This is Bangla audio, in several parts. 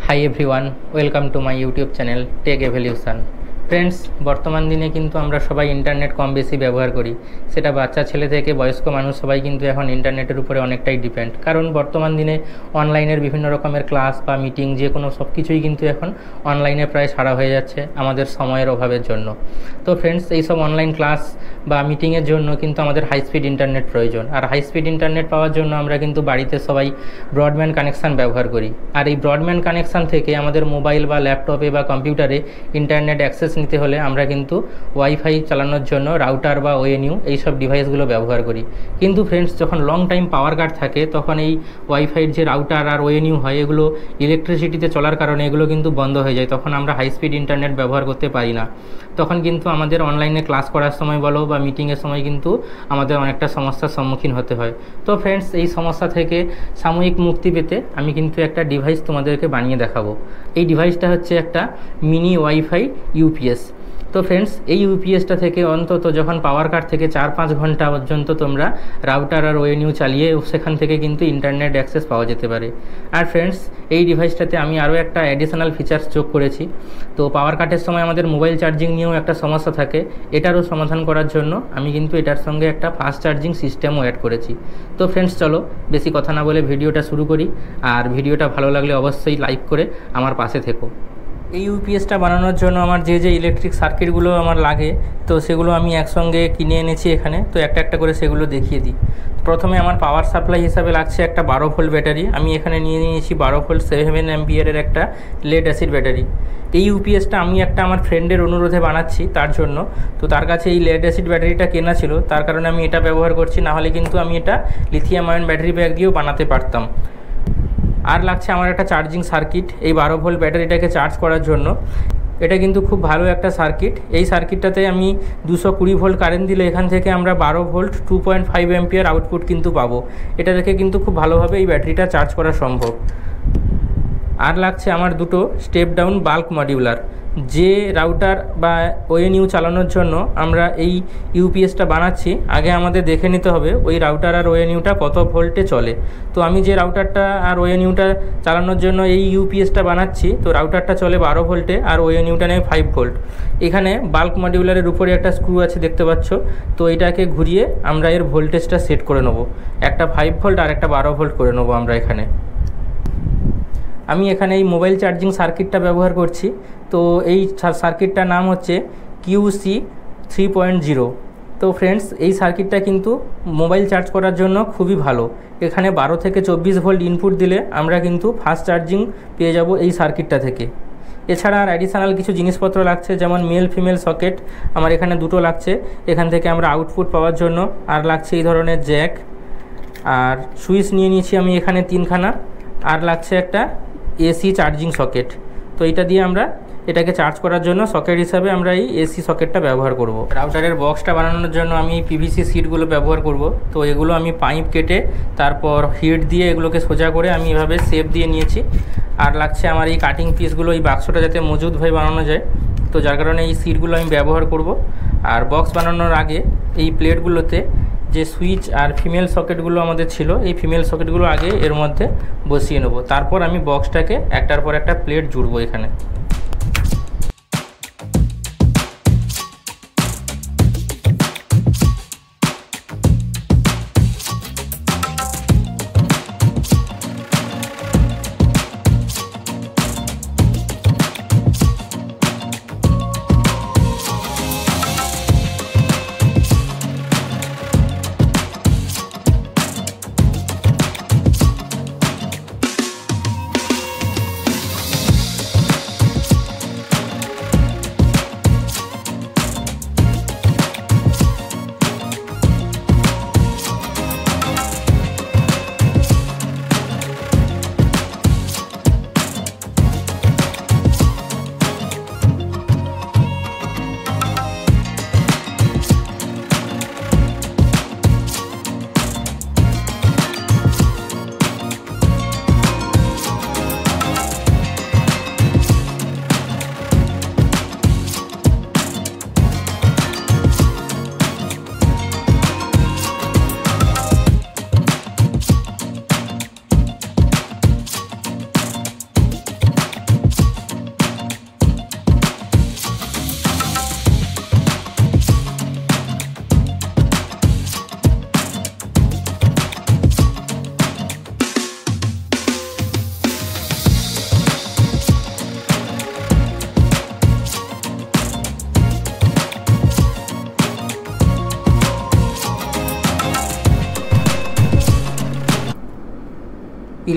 High everyone, welcome to my YouTube channel Tech Evolution. Friends, বর্তমান দিনে কিন্তু আমরা সবাই ইন্টারনেট কম বেশি ব্যবহার করি। সেটা বাচ্চা ছেলে থেকে বয়স্ক মানুষ সবাই কিন্তু এখন ইন্টারনেটের উপরে অনেকটাই ডিপেন্ড। কারণ বর্তমান দিনে অনলাইনের বিভিন্ন রকমের ক্লাস বা মিটিং যে কোনো সব কিছুই কিন্তু এখন অনলাইনে প্রায় সারা হয়ে যাচ্ছে আমাদের সময়ের অভাবের জন্য। তো ফ্রেন্ডস, এইসব অনলাইন ক্লাস বা মিটিংয়ের জন্য কিন্তু আমাদের হাই স্পিড ইন্টারনেট প্রয়োজন। আর হাই স্পিড ইন্টারনেট পাওয়ার জন্য আমরা কিন্তু বাড়িতে সবাই ব্রডব্যান্ড কানেকশান ব্যবহার করি। আর এই ব্রডব্যান্ড কানেকশান থেকে আমাদের মোবাইল বা ল্যাপটপে বা কম্পিউটারে ইন্টারনেট অ্যাক্সেস নিতে হলে আমরা কিন্তু ওয়াইফাই চালানোর জন্য রাউটার বা ওএনইউ এইসব ডিভাইসগুলো ব্যবহার করি। কিন্তু ফ্রেন্ডস, যখন লং টাইম পাওয়ার কাট থাকে তখন এই ওয়াইফাইয়ের যে রাউটার আর ওএনইউ হয় এগুলো ইলেকট্রিসিটিতে চলার কারণে এগুলো কিন্তু বন্ধ হয়ে যায়। তখন আমরা হাই স্পিড ইন্টারনেট ব্যবহার করতে পারি না। তখন কিন্তু আমাদের অনলাইনে ক্লাস করার সময় বলো বা মিটিংয়ের সময় কিন্তু আমাদের অনেকটা সমস্যার সম্মুখীন হতে হয়। তো ফ্রেন্ডস, এই সমস্যা থেকে সাময়িক মুক্তি পেতে আমি কিন্তু একটা ডিভাইস তোমাদেরকে বানিয়ে দেখাবো। এই ডিভাইসটা হচ্ছে একটা মিনি ওয়াইফাই ইউপিএস। তো ফ্রেন্ডস, এই ইউপিএসটা থেকে অন্তত যখন পাওয়ার কাট থেকে 4-5 ঘন্টা পর্যন্ত তোমরা রাউটার আর ওএনইউ চালিয়ে সেখান থেকে কিন্তু ইন্টারনেট অ্যাক্সেস পাওয়া যেতে পারে। আর ফ্রেন্ডস, এই ডিভাইসটাতে আমি আরও একটা অ্যাডিশনাল ফিচার্স যোগ করেছি। তো পাওয়ার কাটের সময় আমাদের মোবাইল চার্জিং নিয়েও একটা সমস্যা থাকে, এটারও সমাধান করার জন্য আমি কিন্তু এটার সঙ্গে একটা ফাস্ট চার্জিং সিস্টেমও অ্যাড করেছি। তো ফ্রেন্ডস, চলো বেশি কথা না বলে ভিডিওটা শুরু করি। আর ভিডিওটা ভালো লাগলে অবশ্যই লাইক করে আমার পাশে থেকো। এই ইউপিএসটা বানানোর জন্য আমার যে ইলেকট্রিক সার্কিটগুলো আমার লাগে তো সেগুলো আমি একসঙ্গে কিনে এনেছি এখানে। তো একটা একটা করে সেগুলো দেখিয়ে দিই। প্রথমে আমার পাওয়ার সাপ্লাই হিসাবে লাগছে একটা 12 ভোল্ট ব্যাটারি। আমি এখানে নিয়ে নিয়েছি 12 ভোল্ট 7 অ্যাম্পিয়ারের একটা লেড অ্যাসিড ব্যাটারি। এই ইউপিএসটা আমি একটা আমার ফ্রেন্ডের অনুরোধে বানাচ্ছি তার জন্য। তো তার কাছে এই লেড অ্যাসিড ব্যাটারিটা কেনা ছিল, তার কারণে আমি এটা ব্যবহার করছি। নাহলে কিন্তু আমি এটা লিথিয়াম আয়ন ব্যাটারি ব্যাগ দিয়েও বানাতে পারতাম। আর লাগছে আমার একটা চার্জিং সার্কিট এই 12 ভোল্ট ব্যাটারিটাকে চার্জ করার জন্য। এটা কিন্তু খুব ভালো একটা সার্কিট। এই সার্কিটটাতে আমি 220 ভোল্ট কারেন্ট দিলে এখান থেকে আমরা 12 ভোল্ট 2.5 অ্যাম্পিয়ার আউটপুট কিন্তু পাবো। এটা থেকে কিন্তু খুব ভালোভাবে এই ব্যাটারিটা চার্জ করা সম্ভব। আর লাগছে আমার দুটো স্টেপ ডাউন বাল্ক মডিউলার। যে রাউটার বা ওএনইউ চালানোর জন্য আমরা এই ইউপিএসটা বানাচ্ছি, আগে আমাদের দেখে নিতে হবে ওই রাউটার আর ওএনইউটা কত ভোল্টে চলে। তো আমি যে রাউটারটা আর ওএনইউটা চালানোর জন্য এই ইউপিএসটা বানাচ্ছি, তো রাউটারটা চলে 12 ভোল্টে আর ওএনইউটা নেয় 5 ভোল্ট। এখানে বাল্ক মডিউলারের উপরে একটা স্ক্রু আছে দেখতে পাচ্ছ। তো এটাকে ঘুরিয়ে আমরা এর ভোল্টেজটা সেট করে নেব। একটা 5 ভোল্ট আর একটা 12 ভোল্ট করে নেব আমরা এখানে। আমি এখানে এই মোবাইল চার্জিং সার্কিটটা ব্যবহার করছি। তো এই সার্কিটটার নাম হচ্ছে QC 3.0। তো ফ্রেন্ডস, এই সার্কিটটা কিন্তু মোবাইল চার্জ করার জন্য খুবই ভালো। এখানে 12 থেকে 24 ভোল্ট ইনপুট দিলে আমরা কিন্তু ফাস্ট চার্জিং পেয়ে যাব এই সার্কিটটা থেকে। এছাড়া আর অ্যাডিশনাল কিছু জিনিসপত্র লাগছে, যেমন মেল ফিমেল সকেট আমার এখানে দুটো লাগছে এখান থেকে আমরা আউটপুট পাওয়ার জন্য। আর লাগছে এই ধরনের জ্যাক, আর সুইচ নিয়ে নিয়েছি আমি এখানে 3খানা। আর লাগছে একটা এসি চার্জিং সকেট। তো এটা দিয়ে আমরা এটাকে চার্জ করার জন্য সকেট হিসাবে আমরা এই এসি সকেটটা ব্যবহার করব। রাউটারের বক্সটা বানানোর জন্য আমি এই পিভিসি সিটগুলো ব্যবহার করব। তো এগুলো আমি পাইপ কেটে তারপর হিট দিয়ে এগুলোকে সোজা করে আমি এভাবে শেপ দিয়ে নিয়েছি। আর লাগছে আমার এই কাটিং পিসগুলো, এই বাক্সটা যাতে মজবুতভাবে বানানো যায়, তো যার কারণে এই সিটগুলো আমি ব্যবহার করব। আর বক্স বানানোর আগে এই প্লেটগুলোতে যে সুইচ আর ফিমেল সকেটগুলো আমাদের ছিল, এই ফিমেল সকেটগুলো আগে এর মধ্যে বসিয়ে নেব। তারপর আমি বক্সটাকে একটার পর একটা প্লেট জুড়বো এখানে।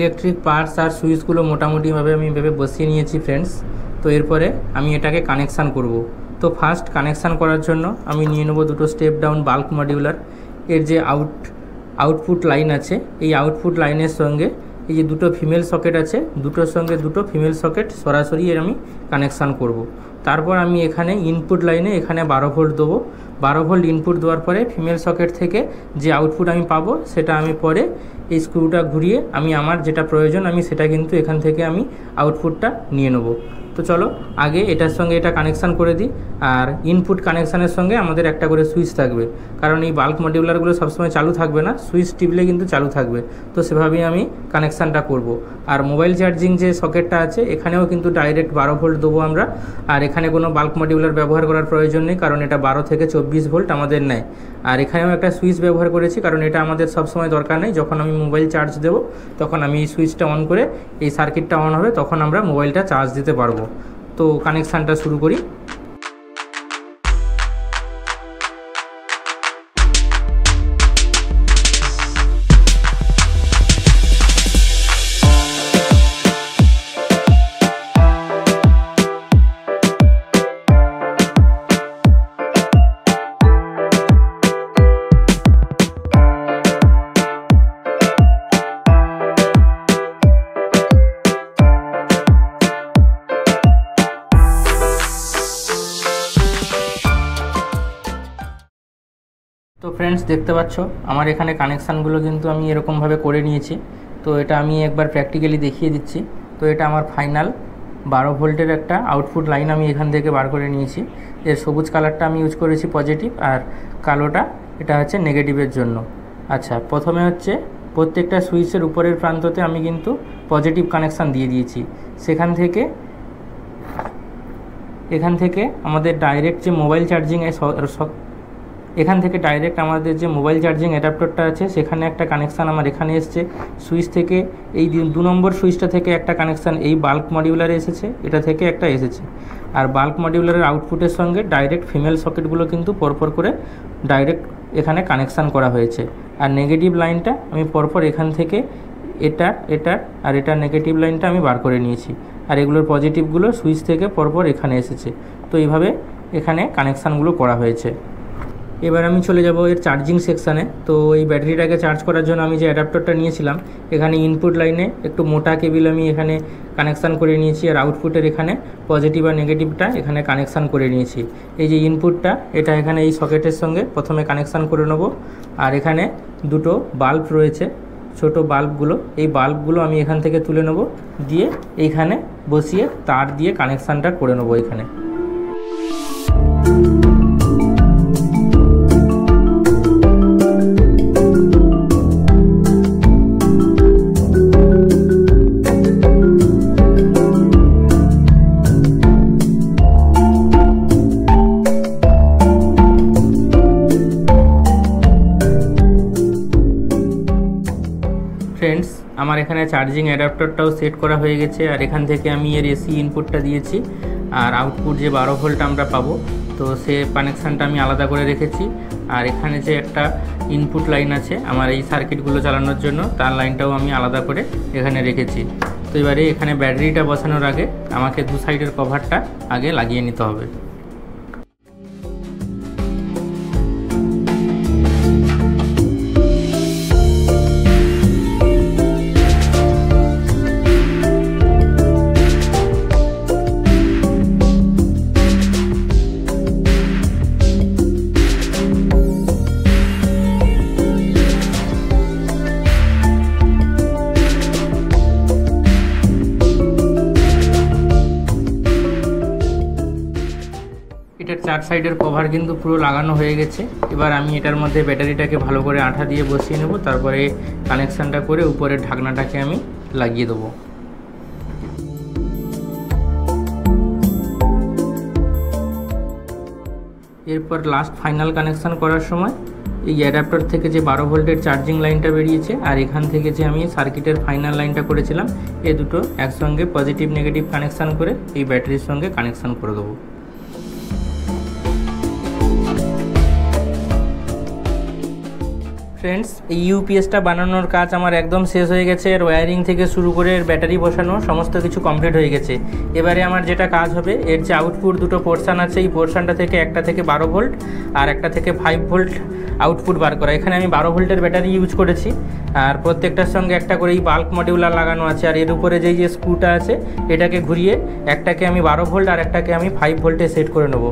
ইলেকট্রিক পার্টস আর সুইচগুলো মোটামুটিভাবে আমি ভেবে বসিয়ে নিয়েছি ফ্রেন্ডস। তো এরপরে আমি এটাকে কানেকশান করব। তো ফার্স্ট কানেকশান করার জন্য আমি নিয়ে নেব দুটো স্টেপ ডাউন বাল্ক মডিউলার। এর যে আউটপুট লাইন আছে, এই আউটপুট লাইনের সঙ্গে এই যে দুটো ফিমেল সকেট আছে, দুটোর সঙ্গে দুটো ফিমেল সকেট সরাসরি এর আমি কানেকশান করব। তারপর আমি এখানে ইনপুট লাইনে এখানে 12 ভোল্ট দেবো। 12 ভোল্ট ইনপুট দেওয়ার পরে ফিমেল সকেট থেকে যে আউটপুট আমি পাবো সেটা আমি পরে এই স্ক্রুটা ঘুরিয়ে আমি আমার যেটা প্রয়োজন আমি সেটা কিন্তু এখান থেকে আমি আউটপুটটা নিয়ে নেব। তো চলো আগে এটার সঙ্গে এটা কানেকশান করে দিই। আর ইনপুট কানেকশানের সঙ্গে আমাদের একটা করে সুইচ থাকবে, কারণ এই বাল্ক মডিউলারগুলো সবসময় চালু থাকবে না, সুইচ টিপলে কিন্তু চালু থাকবে। তো সেভাবেই আমি কানেকশানটা করব। আর মোবাইল চার্জিং যে সকেটটা আছে এখানেও কিন্তু ডাইরেক্ট 12 ভোল্ট দেবো আমরা। আর এখানে কোনো বাল্ক মডিউলার ব্যবহার করার প্রয়োজন নেই, কারণ এটা 12 থেকে 24 ভোল্ট আমাদের নেয়। আর এখানেও একটা সুইচ ব্যবহার করেছি, কারণ এটা আমাদের সবসময় দরকার নেই। যখন আমি মোবাইল চার্জ দেবো তখন আমি এই সুইচটা অন করে এই সার্কিটটা অন হবে, তখন আমরা মোবাইলটা চার্জ দিতে পারবো। তো কানেকশানটা শুরু করি। তো ফ্রেন্ডস দেখতে পাচ্ছ আমার এখানে কানেকশানগুলো কিন্তু আমি এরকমভাবে করে নিয়েছি। তো এটা আমি একবার প্র্যাকটিক্যালি দেখিয়ে দিচ্ছি। তো এটা আমার ফাইনাল 12 ভোল্টের একটা আউটপুট লাইন আমি এখান থেকে বার করে নিয়েছি। এর সবুজ কালারটা আমি ইউজ করেছি পজিটিভ, আর কালোটা এটা হচ্ছে নেগেটিভের জন্য। আচ্ছা, প্রথমে হচ্ছে প্রত্যেকটা সুইচের উপরের প্রান্ততে আমি কিন্তু পজিটিভ কানেকশান দিয়ে দিয়েছি। এখান থেকে আমাদের ডাইরেক্ট যে মোবাইল চার্জিং আমাদের যে মোবাইল চার্জিং অ্যাডাপ্টারটা আছে সেখানে একটা কানেকশান আমার এখানে এসছে। সুইচ থেকে এই 2 নম্বর সুইচটা থেকে একটা কানেকশান এই বাল্ক মডিউলারে এসেছে, এটা থেকে একটা এসেছে। আর বাল্ক মডিউলারের আউটপুটের সঙ্গে ডাইরেক্ট ফিমেল সকেটগুলো কিন্তু পরপর করে ডাইরেক্ট এখানে কানেকশান করা হয়েছে। আর নেগেটিভ লাইনটা আমি পরপর এখান থেকে এটার নেগেটিভ লাইনটা আমি বার করে নিয়েছি। আর এগুলোর পজিটিভগুলো সুইচ থেকে পরপর এখানে এসেছে। তো এইভাবে এখানে কানেকশানগুলো করা হয়েছে। এবার আমি চলে যাব এর চার্জিং সেকশানে। তো এই ব্যাটারিটাকে চার্জ করার জন্য আমি যে অ্যাডাপ্টারটা নিয়েছিলাম এখানে ইনপুট লাইনে একটু মোটা কেবিল আমি এখানে কানেকশান করে নিয়েছি। আর আউটপুটের এখানে পজিটিভ আর নেগেটিভটা এখানে কানেকশান করে নিয়েছি। এই যে ইনপুটটা এটা এখানে এই সকেটের সঙ্গে প্রথমে কানেকশান করে নেব। আর এখানে দুটো বাল্ব রয়েছে, ছোট বাল্বগুলো, এই বাল্বগুলো আমি এখান থেকে তুলে নেব, দিয়ে এইখানে বসিয়ে তার দিয়ে কানেকশানটা করে নেব এখানে। ফ্রেন্ডস আমার এখানে চার্জিং অ্যাডাপ্টারটাও সেট করা হয়ে গেছে। আর এখান থেকে আমি এর এসি ইনপুটটা দিয়েছি, আর আউটপুট যে 12 ভোল্ট আমরা পাবো তো সে কানেকশানটা আমি আলাদা করে রেখেছি। আর এখানে যে একটা ইনপুট লাইন আছে আমার এই সার্কিটগুলো চালানোর জন্য, তার লাইনটাও আমি আলাদা করে এখানে রেখেছি। তো এবারে এখানে ব্যাটারিটা বসানোর আগে আমাকে 2 সাইডের কভারটা আগে লাগিয়ে নিতে হবে। এটার 4 সাইডের কভার কিন্তু পুরো লাগানো হয়ে গেছে। এবার আমি এটার মধ্যে ব্যাটারিটাকে ভালো করে আঠা দিয়ে বসিয়ে নেব, তারপরে কানেকশানটা করে উপরের ঢাকনাটাকে আমি লাগিয়ে দেবো। এরপর লাস্ট ফাইনাল কানেকশান করার সময় এই অ্যাডাপ্টার থেকে যে 12 ভোল্টের চার্জিং লাইনটা বেরিয়েছে আর এখান থেকে যে আমি সার্কিটের ফাইনাল লাইনটা করেছিলাম এই দুটো একসঙ্গে পজিটিভ নেগেটিভ কানেকশান করে এই ব্যাটারির সঙ্গে কানেকশান করে দেবো। ফ্রেন্ডস, এই ইউপিএসটা বানানোর কাজ আমার একদম শেষ হয়ে গেছে। এর ওয়্যারিং থেকে শুরু করে এর ব্যাটারি বসানো সমস্ত কিছু কমপ্লিট হয়ে গেছে। এবারে আমার যেটা কাজ হবে, এর যে আউটপুট দুটো পোর্শান আছে, এই পোর্শানটা থেকে একটা থেকে 12 ভোল্ট আর একটা থেকে 5 ভোল্ট আউটপুট বার করা। এখানে আমি 12 ভোল্টের ব্যাটারি ইউজ করেছি, আর প্রত্যেকটার সঙ্গে একটা করে এই বাল্ক মডিউলার লাগানো আছে। আর এর উপরে যেই যে স্ক্রুটা আছে, এটাকে ঘুরিয়ে একটাকে আমি 12 ভোল্ট আর একটাকে আমি 5 ভোল্টে সেট করে নেব।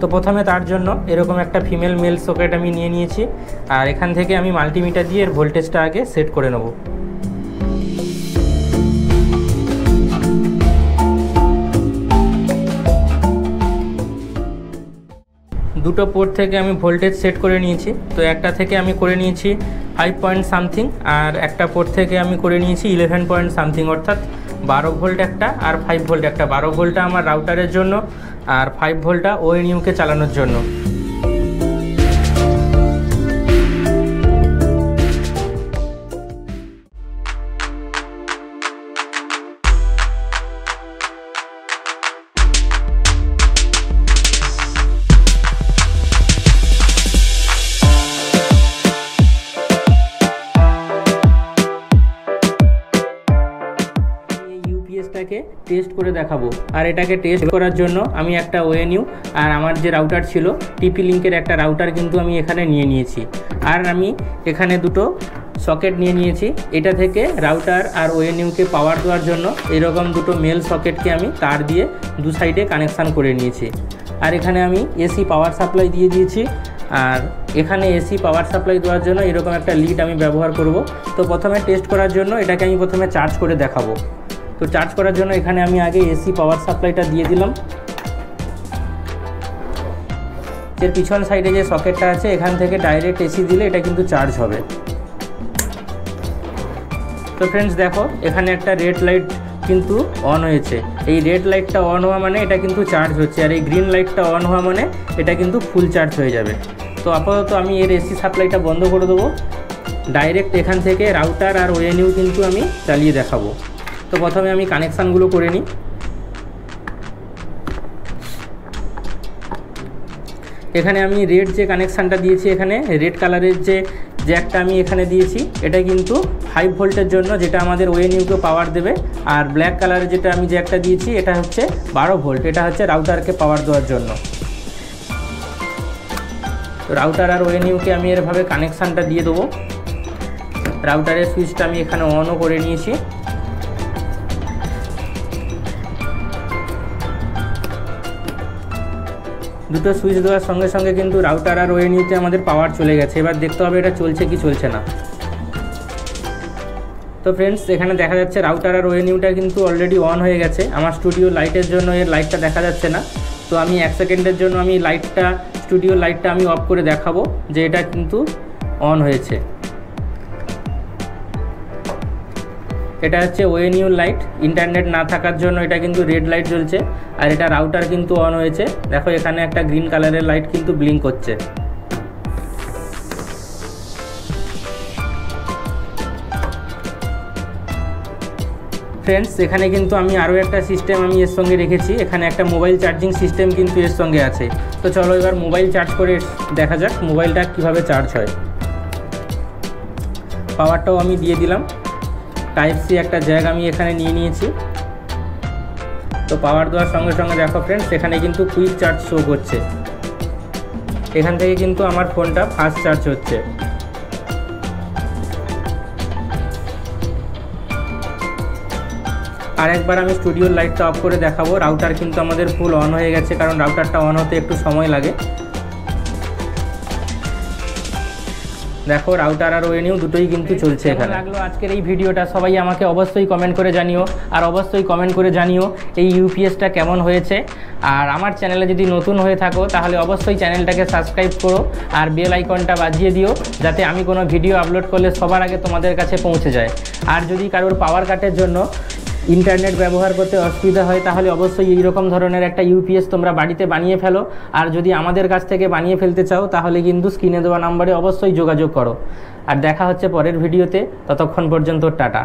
তো প্রথমে তার জন্য এরকম একটা ফিমেল মেল সকেট আমি নিয়ে নিয়েছি, আর এখান থেকে আমি মাল্টিমিটার দিয়ে এর ভোল্টেজটা আগে সেট করে নেব। দুটো পোর্ট থেকে আমি ভোল্টেজ সেট করে নিয়েছি। তো একটা থেকে আমি করে নিয়েছি 5 পয়েন্ট সামথিং, আর একটা পোর্ট থেকে আমি করে নিয়েছি 11 পয়েন্ট সামথিং, অর্থাৎ 12 ভোল্ট একটা আর 5 ভোল্ট একটা। 12 ভোল্টটা আমার রাউটারের জন্য আর 5 ভোল্টটা ওএনইউকে চালানোর জন্য। ইউপিএসটাকে টেস্ট করে দেখাবো, আর এটাকে টেস্ট করার জন্য আমি একটা ওএনইউ আর আমার যে রাউটার ছিল টিপি লিঙ্কের একটা রাউটার কিন্তু আমি এখানে নিয়ে নিয়েছি। আর আমি এখানে দুটো সকেট নিয়ে নিয়েছি। এটা থেকে রাউটার আর ওএনইউকে পাওয়ার দেওয়ার জন্য এরকম দুটো মেল সকেটকে আমি তার দিয়ে দু সাইডে কানেকশান করে নিয়েছি। আর এখানে আমি এসি পাওয়ার সাপ্লাই দিয়ে দিয়েছি, আর এখানে এসি পাওয়ার সাপ্লাই দেওয়ার জন্য এরকম একটা লিড আমি ব্যবহার করব। তো প্রথমে টেস্ট করার জন্য এটাকে আমি প্রথমে চার্জ করে দেখাবো। তো চার্জ করার জন্য এখানে আমি আগে এসি পাওয়ার সাপ্লাইটা দিয়ে দিলাম। এর পিছন সাইডে যে সকেটটা আছে, এখান থেকে ডাইরেক্ট এসি দিলে এটা কিন্তু চার্জ হবে। তো ফ্রেন্ডস দেখো, এখানে একটা রেড লাইট কিন্তু অন হয়েছে। এই রেড লাইটটা অন হওয়া মানে এটা কিন্তু চার্জ হচ্ছে, আর এই গ্রিন লাইটটা অন হওয়া মানে এটা কিন্তু ফুল চার্জ হয়ে যাবে। তো আপাতত আমি এর এসি সাপ্লাইটা বন্ধ করে দেবো। ডাইরেক্ট এখান থেকে রাউটার আর ওএনইউ কিন্তু আমি চালিয়ে দেখাবো। তো প্রথমে আমি কানেকশানগুলো করে নিই। এখানে আমি রেড যে কানেকশানটা দিয়েছি, এখানে রেড কালারের যে জ্যাকটা আমি এখানে দিয়েছি, এটা কিন্তু 5 ভোল্টের জন্য, যেটা আমাদের ওএনইউকে পাওয়ার দেবে। আর ব্ল্যাক কালারের যেটা আমি জ্যাকটা দিয়েছি, এটা হচ্ছে 12 ভোল্ট, এটা হচ্ছে রাউটারকে পাওয়ার দেওয়ার জন্য। তো রাউটার আর ওএনইউকে আমি এরভাবে কানেকশানটা দিয়ে দেবো। রাউটারের সুইচটা আমি এখানে অনও করে নিয়েছি। দুটো সুইচ দেওয়ার সঙ্গে সঙ্গে কিন্তু রাউটার আর ওএনইউতে আমাদের পাওয়ার চলে গেছে। এবার দেখতে হবে এটা চলছে কি চলছে না। তো ফ্রেন্ডস, এখানে দেখা যাচ্ছে রাউটার আর ওএনইউটা কিন্তু অলরেডি অন হয়ে গেছে। আমার স্টুডিও লাইটের জন্য এর লাইটটা দেখা যাচ্ছে না। তো আমি 1 সেকেন্ডের জন্য আমি স্টুডিও লাইটটা আমি অফ করে দেখাবো যে এটা কিন্তু অন হয়েছে। এটা হচ্ছে ওএনইউ লাইট। ইন্টারনেট না থাকার জন্য এটা কিন্তু রেড লাইট জ্বলছে, আর এটা রাউটার কিন্তু অন হয়েছে। দেখো, এখানে একটা গ্রিন কালারের লাইট কিন্তু ব্লিঙ্ক করছে। ফ্রেন্ডস, এখানে কিন্তু আমি আরও একটা সিস্টেম আমি এর সঙ্গে রেখেছি। এখানে একটা মোবাইল চার্জিং সিস্টেম কিন্তু এর সঙ্গে আছে। তো চলো এবার মোবাইল চার্জ করে দেখা যাক মোবাইলটা কিভাবে চার্জ হয়। পাওয়ারটাও আমি দিয়ে দিলাম। টাইপ সি একটা জ্যাক আমি এখানে নিয়ে নিয়েছি। তো পাওয়ার দেওয়ার সঙ্গে সঙ্গে দেখো ফ্রেন্ডস, এখানে কিন্তু কুইক চার্জ শো করছে। এখান থেকে কিন্তু আমার ফোনটা ফাস্ট চার্জ হচ্ছে। আর একবার আমি স্টুডিওর লাইটটা অফ করে দেখাবো। রাউটার কিন্তু আমাদের ফুল অন হয়ে গেছে, কারণ রাউটারটা অন হতে একটু সময় লাগে। দেখো, রাউটার আর ওএনইউ দুটোই কিন্তু চলছে। এখানে লাগলো আজকের এই ভিডিওটা, সবাই আমাকে অবশ্যই কমেন্ট করে জানিও। আর অবশ্যই কমেন্ট করে জানিও এই ইউপিএসটা কেমন হয়েছে। আর আমার চ্যানেলে যদি নতুন হয়ে থাকো তাহলে অবশ্যই চ্যানেলটাকে সাবস্ক্রাইব করো আর বেল আইকনটা বাজিয়ে দিও, যাতে আমি কোনো ভিডিও আপলোড করলে সবার আগে তোমাদের কাছে পৌঁছে যায়। আর যদি কারোর পাওয়ার কাটের জন্য ইন্টারনেট ব্যবহার করতে অসুবিধা হয়, তাহলে অবশ্যই এই রকম ধরনের একটা ইউপিএস তোমরা বাড়িতে বানিয়ে ফেলো। আর যদি আমাদের কাছ থেকে বানিয়ে ফেলতে চাও তাহলে কিন্তু স্ক্রিনে দেওয়া নাম্বারে অবশ্যই যোগাযোগ করো। আর দেখা হচ্ছে পরের ভিডিওতে। ততক্ষণ পর্যন্ত টাটা।